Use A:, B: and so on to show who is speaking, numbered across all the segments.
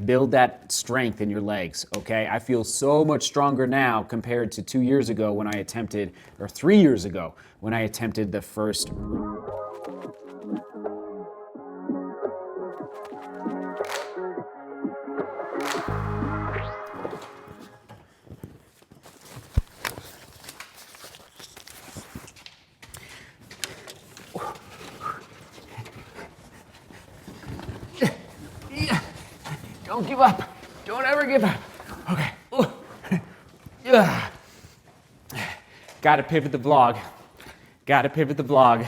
A: Build that strength in your legs, okay? I feel so much stronger now compared to 2 years ago when I attempted, or 3 years ago when I attempted the first. Don't give up. Don't ever give up. Okay. Gotta pivot the vlog. Gotta pivot the vlog.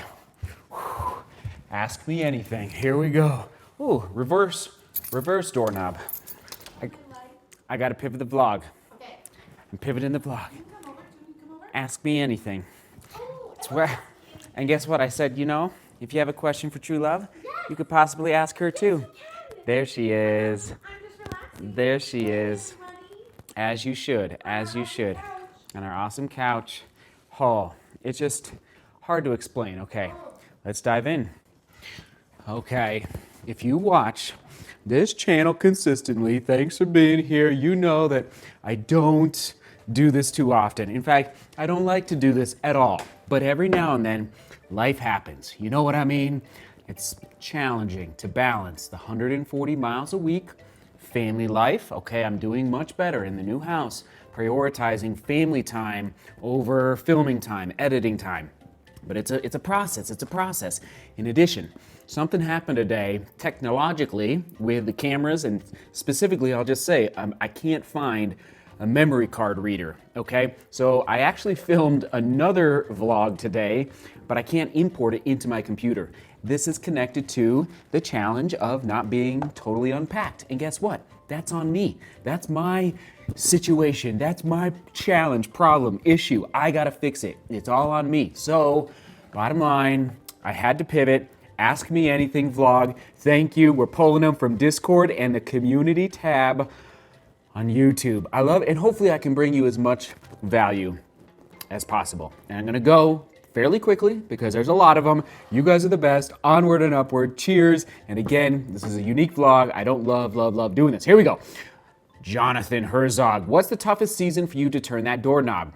A: Ask me anything. Here we go. Ooh, reverse doorknob. I gotta pivot the vlog.
B: Okay.
A: I'm pivoting the vlog.
B: Can you come over? Can you come over?
A: Ask me anything.
B: Oh,
A: It's where, and guess what? I said, you know, if you have a question for True Love, you could possibly ask her too. There she is.
B: I'm just relaxing.
A: There she is.
B: Buddy.
A: As you should, as you should. On our awesome couch. Oh, it's just hard to explain. Okay, let's dive in. Okay, if you watch this channel consistently, thanks for being here. You know that I don't do this too often. In fact, I don't like to do this at all. But every now and then, life happens. You know what I mean? It's challenging to balance the 140 miles a week family life. Okay, I'm doing much better in the new house, prioritizing family time over filming time, editing time. But it's a process. It's a process. In addition, something happened today technologically with the cameras, and specifically, I'll just say I can't find a memory card reader. Okay, so I actually filmed another vlog today, but I can't import it into my computer. This is connected to the challenge of not being totally unpacked. And guess what? That's on me. That's my situation. That's my challenge, problem, issue. I gotta fix it. It's all on me. So, bottom line, I had to pivot. Ask Me Anything vlog. Thank you. We're pulling them from Discord and the community tab on YouTube. I love it, and hopefully I can bring you as much value as possible. And I'm gonna go fairly quickly because there's a lot of them. You guys are the best. Onward and upward. Cheers. And again, this is a unique vlog. I don't love doing this. Here we go. Jonathan Herzog, what's the toughest season for you to turn that doorknob?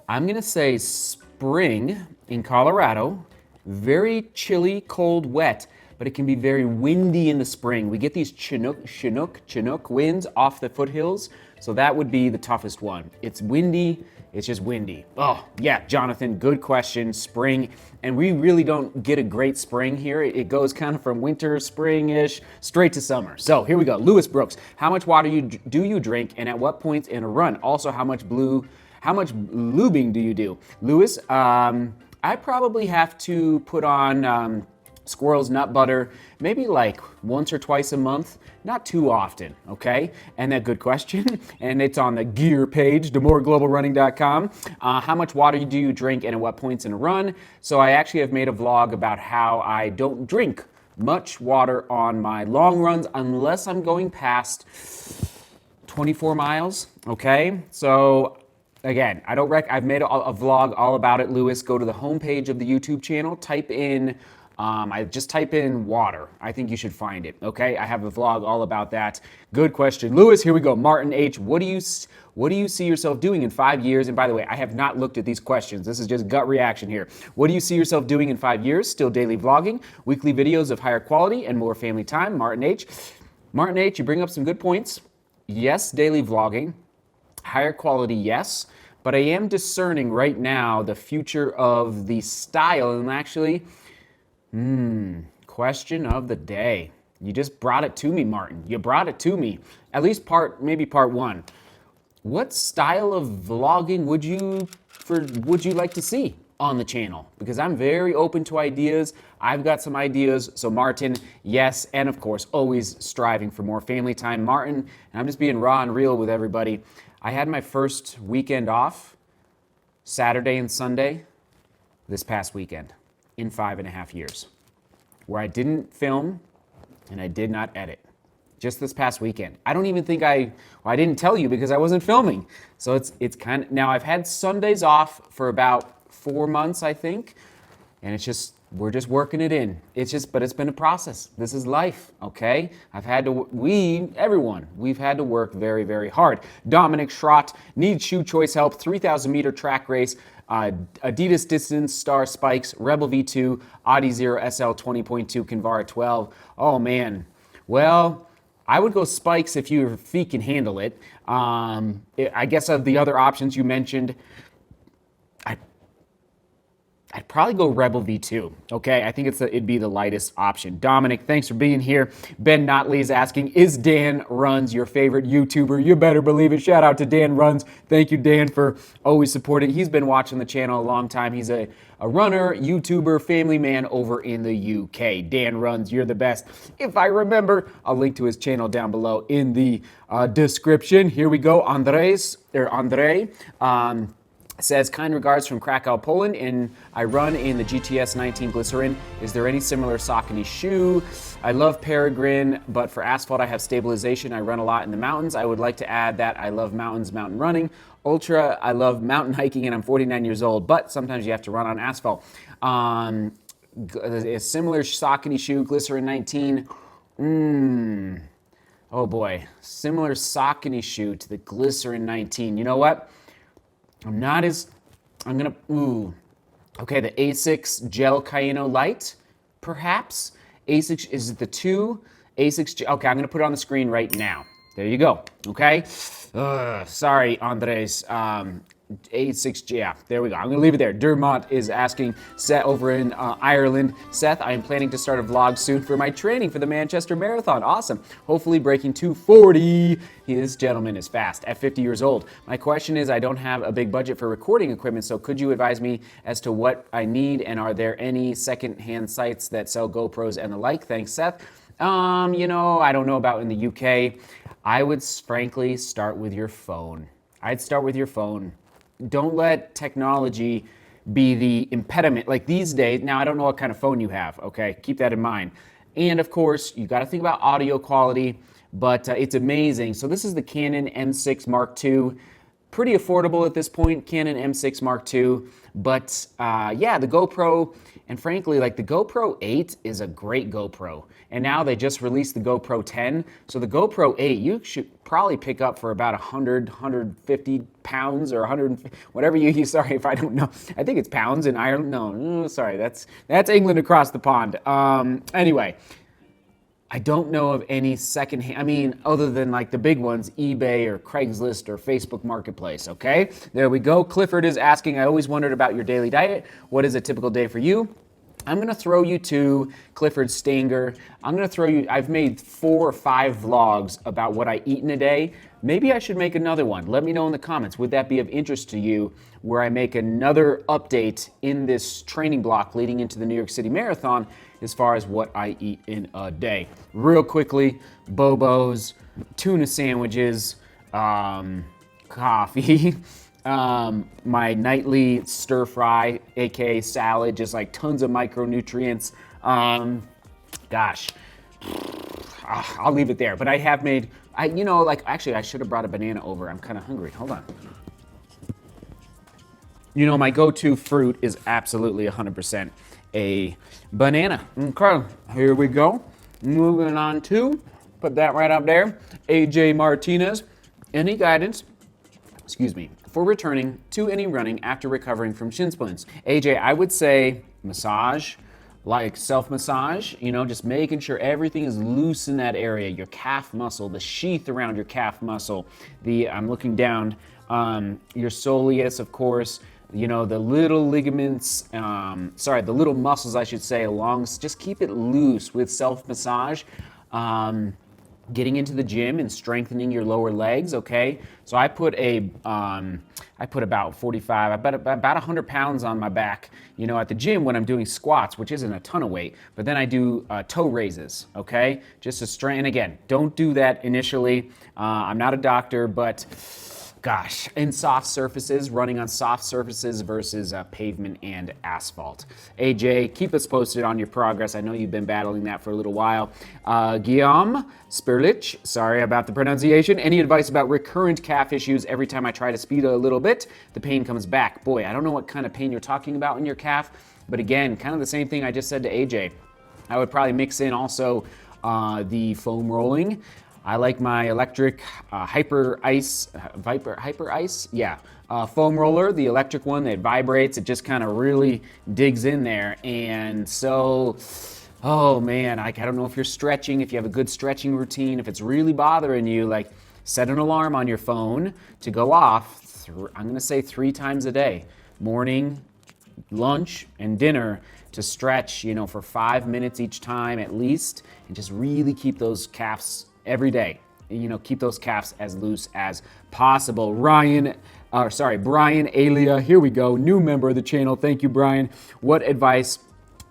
A: I'm gonna say spring in Colorado. Very chilly, cold, wet, but it can be very windy in the spring. We get these Chinook winds off the foothills, so that would be the toughest one. It's windy, it's just windy. Oh, yeah, Jonathan, good question. Spring, and we really don't get a great spring here. It goes kind of from winter, spring-ish, straight to summer. So here we go. Lewis Brooks, how much water do you drink, and at what points in a run? Also, how much lubing do you do? Lewis, I probably have to put on squirrel's nut butter, maybe like once or twice a month, not too often, okay? And that good question, and it's on the gear page, DeMoorGlobalRunning.com. How much water do you drink and at what points in a run? So I actually have made a vlog about how I don't drink much water on my long runs unless I'm going past 24 miles, okay? So again, I've made a vlog all about it, Lewis. Go to the homepage of the YouTube channel, type in water. I think you should find it, okay? I have a vlog all about that. Good question. Lewis, here we go. Martin H, what do you see yourself doing in 5 years? And by the way, I have not looked at these questions. This is just gut reaction here. What do you see yourself doing in 5 years? Still daily vlogging, weekly videos of higher quality, and more family time. Martin H. Martin H, you bring up some good points. Yes, daily vlogging. Higher quality, yes. But I am discerning right now the future of the style, and actually, question of the day. You just brought it to me, Martin. You brought it to me. At least maybe part one. What style of vlogging would you like to see on the channel? Because I'm very open to ideas. I've got some ideas. So Martin, yes, and of course, always striving for more family time. Martin, and I'm just being raw and real with everybody. I had my first weekend off, Saturday and Sunday, this past weekend, in 5.5 years, where I didn't film and I did not edit. Just this past weekend. I don't even think I didn't tell you because I wasn't filming. So it's kind of, now I've had Sundays off for about 4 months, I think, and it's just We're just working it in. But it's been a process. This is life, okay? We've had to work very, very hard. Dominic Schrott needs shoe choice help, 3,000 meter track race, Adidas Distance Star Spikes, Rebel V2, Audi Zero SL 20.2, Kinvara 12. Oh man, well, I would go Spikes if your feet can handle it. I guess of the other options you mentioned, I'd probably go Rebel V2, okay? I think it'd be the lightest option. Dominic, thanks for being here. Ben Notley is asking, is Dan Runs your favorite YouTuber? You better believe it. Shout out to Dan Runs. Thank you, Dan, for always supporting. He's been watching the channel a long time. He's a runner, YouTuber, family man over in the UK. Dan Runs, you're the best. If I remember, I'll link to his channel down below in the description. Here we go. Andre. Says, kind regards from Krakow, Poland, and I run in the GTS 19 Glycerin. Is there any similar Saucony shoe? I love Peregrine, but for asphalt I have stabilization. I run a lot in the mountains. I would like to add that I love mountain running. Ultra, I love mountain hiking, and I'm 49 years old, but sometimes you have to run on asphalt. A similar Saucony shoe, Glycerin 19. Oh boy, similar Saucony shoe to the Glycerin 19. You know what? Okay, the Asics Gel Cayeno Light, perhaps. Asics, is it the 2? Asics, okay, I'm gonna put it on the screen right now. There you go, okay? Sorry, Andres. A6, yeah, there we go. I'm going to leave it there. Dermot is asking, Seth over in Ireland. Seth, I am planning to start a vlog soon for my training for the Manchester Marathon. Awesome. Hopefully breaking 2:40. This gentleman is fast at 50 years old. My question is, I don't have a big budget for recording equipment, so could you advise me as to what I need, and are there any second-hand sites that sell GoPros and the like? Thanks, Seth. I don't know about in the UK. I would frankly start with your phone. I'd start with your phone. Don't let technology be the impediment. Like these days, now I don't know what kind of phone you have, okay? Keep that in mind. And of course, you got to think about audio quality, but it's amazing. So this is the Canon M6 Mark II. Pretty affordable at this point, Canon M6 Mark II. But yeah, the GoPro, and frankly, like the GoPro 8 is a great GoPro. And now they just released the GoPro 10. So the GoPro 8, you should probably pick up for about 100, 150 pounds or 100, whatever you sorry if I don't know. I think it's pounds in Ireland. No, sorry, that's England across the pond. Anyway, I don't know of any secondhand, other than like the big ones, eBay or Craigslist or Facebook Marketplace, okay? There we go. Clifford is asking, I always wondered about your daily diet. What is a typical day for you? I'm going to throw you to Clifford Stanger. I've made 4 or 5 vlogs about what I eat in a day. Maybe I should make another one. Let me know in the comments. Would that be of interest to you, where I make another update in this training block leading into the New York City Marathon as far as what I eat in a day? Real quickly, Bobos, tuna sandwiches, coffee, my nightly stir fry, aka salad, just like tons of micronutrients. Gosh, I'll leave it there. But I have made, actually I should have brought a banana over. I'm kind of hungry. Hold on. My go-to fruit is absolutely 100% a banana. Okay, here we go. Moving on to, put that right up there, AJ Martinez. Any guidance, for returning to any running after recovering from shin splints? AJ, I would say massage, like self-massage, just making sure everything is loose in that area, your calf muscle, the sheath around your calf muscle, I'm looking down, your soleus, of course, the little ligaments, the little muscles, I should say, just keep it loose with self-massage. Getting into the gym and strengthening your lower legs, okay? So I put about 45, about 100 pounds on my back, at the gym when I'm doing squats, which isn't a ton of weight, but then I do toe raises, okay? Just to strengthen, again, don't do that initially. I'm not a doctor, but gosh, in soft surfaces, running on soft surfaces versus pavement and asphalt. AJ, keep us posted on your progress. I know you've been battling that for a little while. Guillaume Spirlich, sorry about the pronunciation. Any advice about recurrent calf issues? Every time I try to speed a little bit, the pain comes back. Boy, I don't know what kind of pain you're talking about in your calf. But again, kind of the same thing I just said to AJ. I would probably mix in also the foam rolling. I like my electric Hyper Ice, foam roller, the electric one that vibrates. It just kind of really digs in there. And so, oh man, I don't know if you're stretching, if you have a good stretching routine, if it's really bothering you, like set an alarm on your phone to go off, I'm gonna say 3 times a day, morning, lunch, and dinner, to stretch, for 5 minutes each time at least, and just really keep those calves every day. Keep those calves as loose as possible. Brian Alia, here we go, new member of the channel. Thank you, Brian. What advice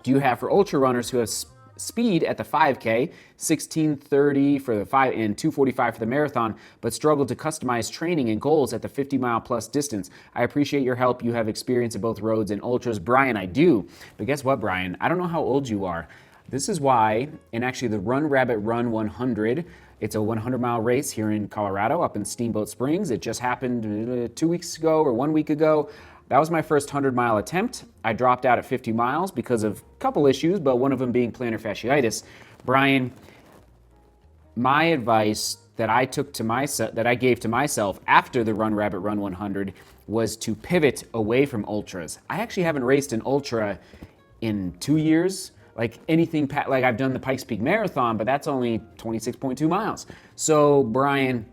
A: do you have for ultra runners who have speed at the 5K, 16:30 for the 5 and 2:45 for the marathon, but struggle to customize training and goals at the 50-mile plus distance? I appreciate your help. You have experience in both roads and ultras. Brian, I do. But guess what, Brian? I don't know how old you are. This is why, and actually the Run Rabbit Run 100, it's a 100-mile race here in Colorado, up in Steamboat Springs. It just happened 2 weeks ago or 1 week ago. That was my first 100-mile attempt. I dropped out at 50 miles because of a couple issues, but one of them being plantar fasciitis. Brian, my advice that I gave to myself after the Run Rabbit Run 100 was to pivot away from ultras. I actually haven't raced an ultra in 2 years. Like I've done the Pikes Peak Marathon, but that's only 26.2 miles. So Brian,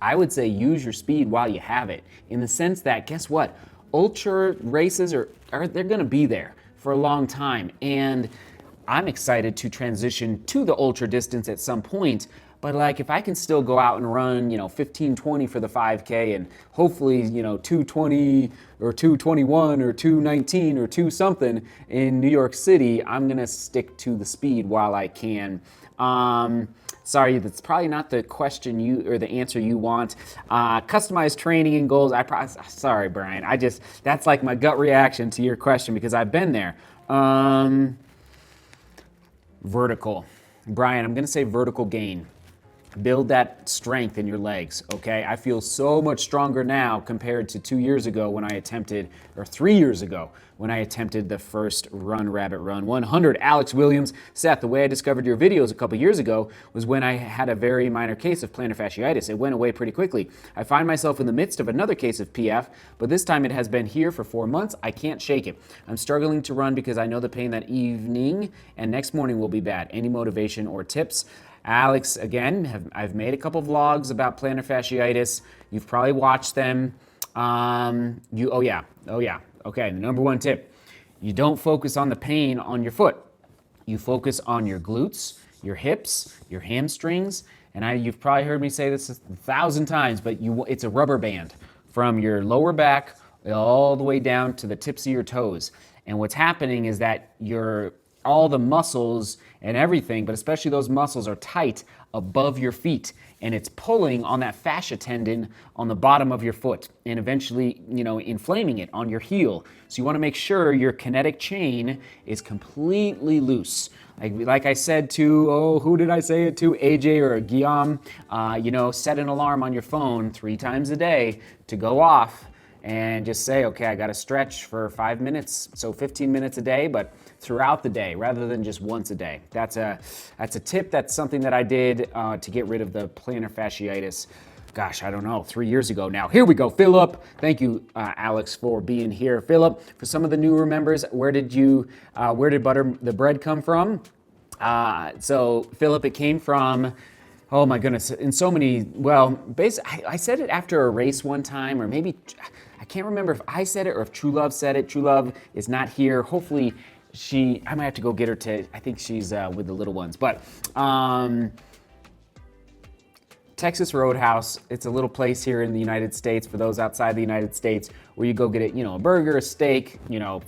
A: I would say use your speed while you have it, in the sense that, guess what? Ultra races they're gonna be there for a long time. And I'm excited to transition to the ultra distance at some point. But like, if I can still go out and run, 15:20 for the 5K and hopefully, 2:20 or 2:21 or 2:19 or 2 something in New York City, I'm gonna stick to the speed while I can. Sorry, that's probably not the question or the answer you want. Customized training and goals. Sorry, Brian. That's like my gut reaction to your question because I've been there. Vertical. Brian, I'm gonna say vertical gain. Build that strength in your legs, okay? I feel so much stronger now compared to 2 years ago when I attempted, or 3 years ago when I attempted the first Run Rabbit Run 100. Alex Williams, Seth, the way I discovered your videos a couple years ago was when I had a very minor case of plantar fasciitis. It went away pretty quickly. I find myself in the midst of another case of PF, but this time it has been here for 4 months. I can't shake it. I'm struggling to run because I know the pain that evening and next morning will be bad. Any motivation or tips? Alex, again, I've made a couple vlogs about plantar fasciitis. You've probably watched them. Oh yeah. Okay, the number one tip. You don't focus on the pain on your foot. You focus on your glutes, your hips, your hamstrings, and you've probably heard me say this 1,000 times, but it's a rubber band from your lower back all the way down to the tips of your toes. And what's happening is that all the muscles and everything, but especially those muscles, are tight above your feet, and it's pulling on that fascia tendon on the bottom of your foot and eventually, inflaming it on your heel. So you want to make sure your kinetic chain is completely loose. Like I said to, who did I say it to? AJ or Guillaume, set an alarm on your phone 3 times a day to go off and just say, okay, I got to stretch for 5 minutes, so 15 minutes a day, but throughout the day rather than just once a day. That's a tip. That's something that I did to get rid of the plantar fasciitis. Gosh, I don't know, 3 years ago now. Here we go, Philip. Thank you, Alex, for being here. Philip, for some of the newer members, where did butter the bread come from? So Philip, it came from, oh my goodness, in so many, basically, I said it after a race one time, or maybe, I can't remember if I said it or if True Love said it. True Love is not here. Hopefully I might have to go get her I think she's with the little ones. But Texas Roadhouse, it's a little place here in the United States for those outside the United States where you go get it, a burger, a steak,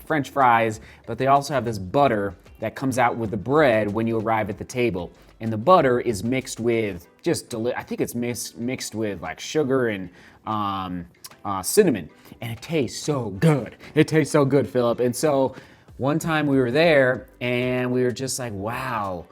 A: French fries, but they also have this butter that comes out with the bread when you arrive at the table. And the butter is mixed with I think it's mixed with like sugar and cinnamon, and it tastes so good. It tastes so good, Philip. And so one time we were there and we were just like, wow,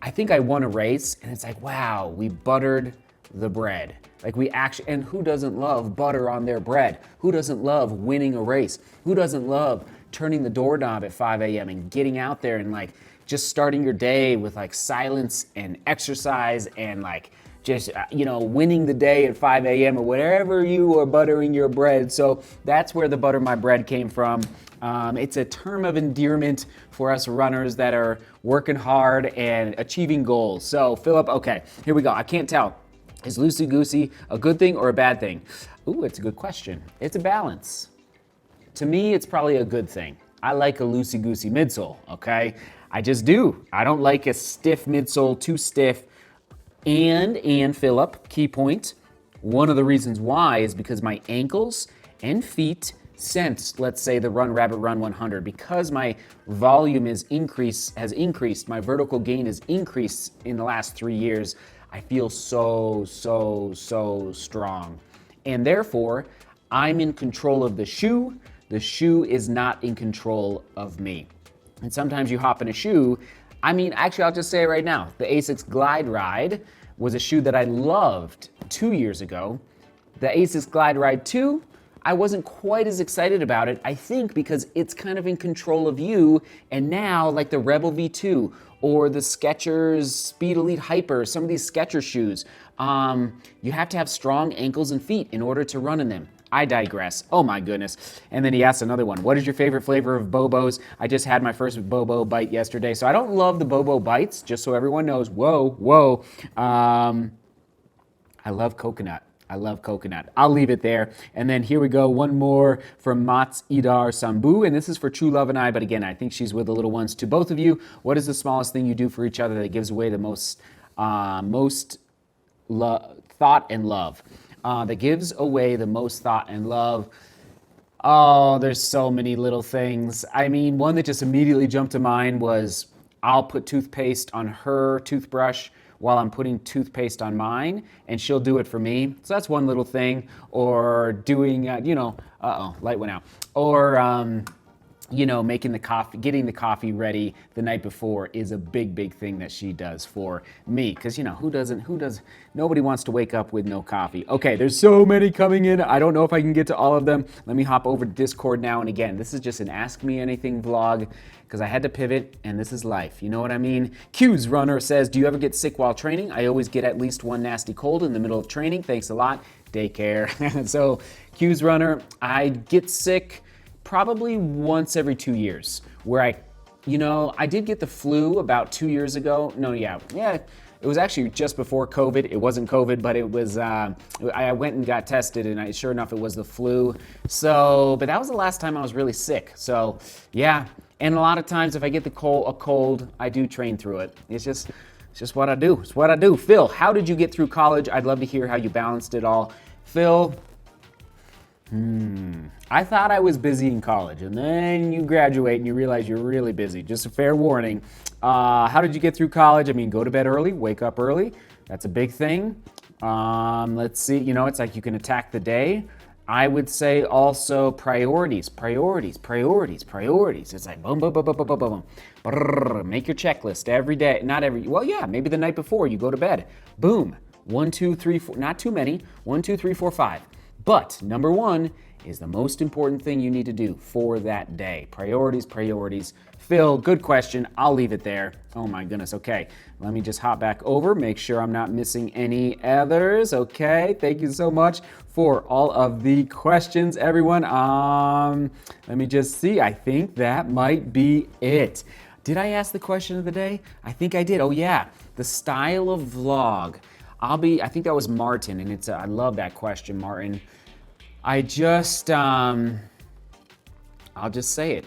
A: I think I won a race, and it's like, wow, we buttered the bread. Like we actually, and who doesn't love butter on their bread? Who doesn't love winning a race? Who doesn't love turning the doorknob at 5 a.m. and getting out there and like just starting your day with like silence and exercise and like just, winning the day at 5 a.m. or whatever you are buttering your bread. So that's where the butter my bread came from. It's a term of endearment for us runners that are working hard and achieving goals. So Philip, okay, here we go. I can't tell. Is loosey-goosey a good thing or a bad thing? Ooh, it's a good question. It's a balance. To me, it's probably a good thing. I like a loosey-goosey midsole, okay? I just do. I don't like a stiff midsole, too stiff. And Philip, key point, one of the reasons why is because my ankles and feet since, let's say, the Run Rabbit Run 100, because my volume has increased, my vertical gain has increased in the last 3 years, I feel so strong. And therefore, I'm in control of the shoe. The shoe is not in control of me. And sometimes you hop in a shoe. Actually, I'll just say it right now. The Asics Glide Ride was a shoe that I loved 2 years ago. The Asics Glide Ride 2, I wasn't quite as excited about it, I think because it's kind of in control of you. And now, like the Rebel V2 or the Skechers Speed Elite Hyper, some of these Skechers shoes, you have to have strong ankles and feet in order to run in them. I digress. Oh my goodness. And then he asked another one. What is your favorite flavor of Bobos? I just had my first Bobo bite yesterday. So I don't love the Bobo bites, just so everyone knows. Whoa. I love coconut. I'll leave it there. And then here we go. One more from Mats Idar Sambu. And this is for True Love and I. But again, I think she's with the little ones. To both of you, what is the smallest thing you do for each other that gives away the most thought and love? That gives away the most thought and love. Oh, there's so many little things. One that just immediately jumped to mind was I'll put toothpaste on her toothbrush while I'm putting toothpaste on mine, and she'll do it for me. So that's one little thing. Or doing, light went out. Or, making the coffee, getting the coffee ready the night before is a big thing that she does for me. Because, nobody wants to wake up with no coffee. Okay, there's so many coming in. I don't know if I can get to all of them. Let me hop over to Discord now. And again, this is just an Ask Me Anything vlog because I had to pivot and this is life. You know what I mean? Q's Runner says, do you ever get sick while training? I always get at least one nasty cold in the middle of training. Thanks a lot. Daycare. So Q's Runner, I get sick probably once every 2 years, where I did get the flu about 2 years ago. It was actually just before COVID. It wasn't COVID, but it was, I went and got tested and sure enough, it was the flu. So, but that was the last time I was really sick. So yeah. And a lot of times if I get a cold, I do train through it. It's just what I do. It's what I do. Phil, how did you get through college? I'd love to hear how you balanced it all. Phil, I thought I was busy in college, and then you graduate and you realize you're really busy. Just a fair warning. How did you get through college? Go to bed early, wake up early. That's a big thing. Let's see, it's like you can attack the day. I would say also priorities. It's like boom. Brrr, make your checklist every day. Maybe the night before you go to bed. Boom. 1, 2, 3, 4, not too many. 1, 2, 3, 4, 5. But number one is the most important thing you need to do for that day. Priorities. Phil, good question. I'll leave it there. Oh my goodness. Okay. Let me just hop back over, make sure I'm not missing any others. Okay. Thank you so much for all of the questions, everyone. Let me just see. I think that might be it. Did I ask the question of the day? I think I did. Oh yeah. The style of vlog. I think that was Martin, and I love that question, Martin. I'll just say it.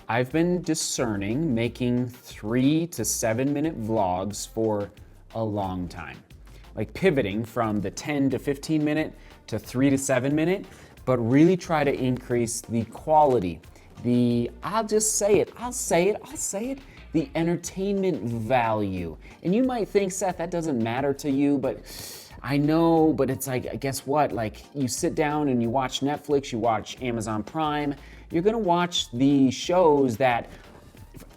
A: I've been discerning making 3 to 7 minute vlogs for a long time. Like pivoting from the 10 to 15 minute to 3 to 7 minute, but really try to increase the quality. I'll say it. The entertainment value. And you might think, Seth, that doesn't matter to you, but I know, but it's like, guess what? Like you sit down and you watch Netflix, you watch Amazon Prime, you're gonna watch the shows that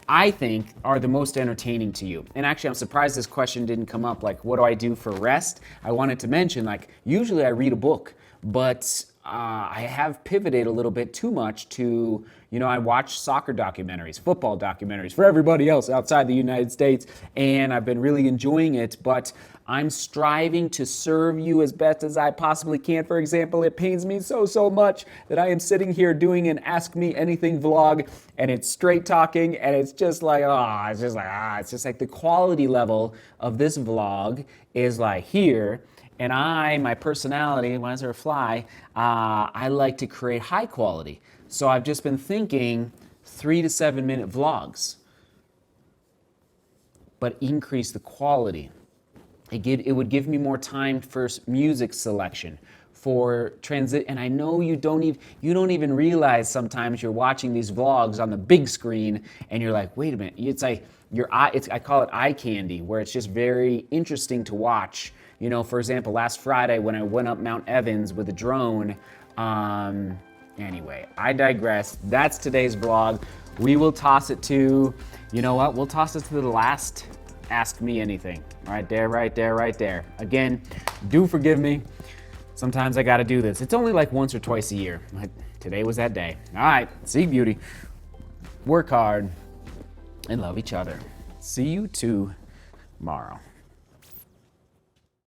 A: I think are the most entertaining to you. And actually, I'm surprised this question didn't come up, like, what do I do for rest? I wanted to mention, like, usually I read a book, but I have pivoted a little bit too much to, I watch soccer documentaries, football documentaries for everybody else outside the United States, and I've been really enjoying it, but I'm striving to serve you as best as I possibly can. For example, it pains me so much that I am sitting here doing an Ask Me Anything vlog, and it's straight talking, and it's just like, it's just like the quality level of this vlog is like here. And my personality, why is there a fly? I like to create high quality. So I've just been thinking 3 to 7 minute vlogs, but increase the quality. It would give me more time for music selection, for transit. And I know you don't even realize sometimes you're watching these vlogs on the big screen, and you're like, wait a minute. It's like your eye. I call it eye candy, where it's just very interesting to watch. For example, last Friday when I went up Mount Evans with a drone. Anyway, I digress. That's today's vlog. We will toss it to, We'll toss it to the last Ask Me Anything. Right there, right there, right there. Again, do forgive me. Sometimes I gotta do this. It's only like once or twice a year. Today was that day. All right, see beauty. Work hard and love each other. See you tomorrow.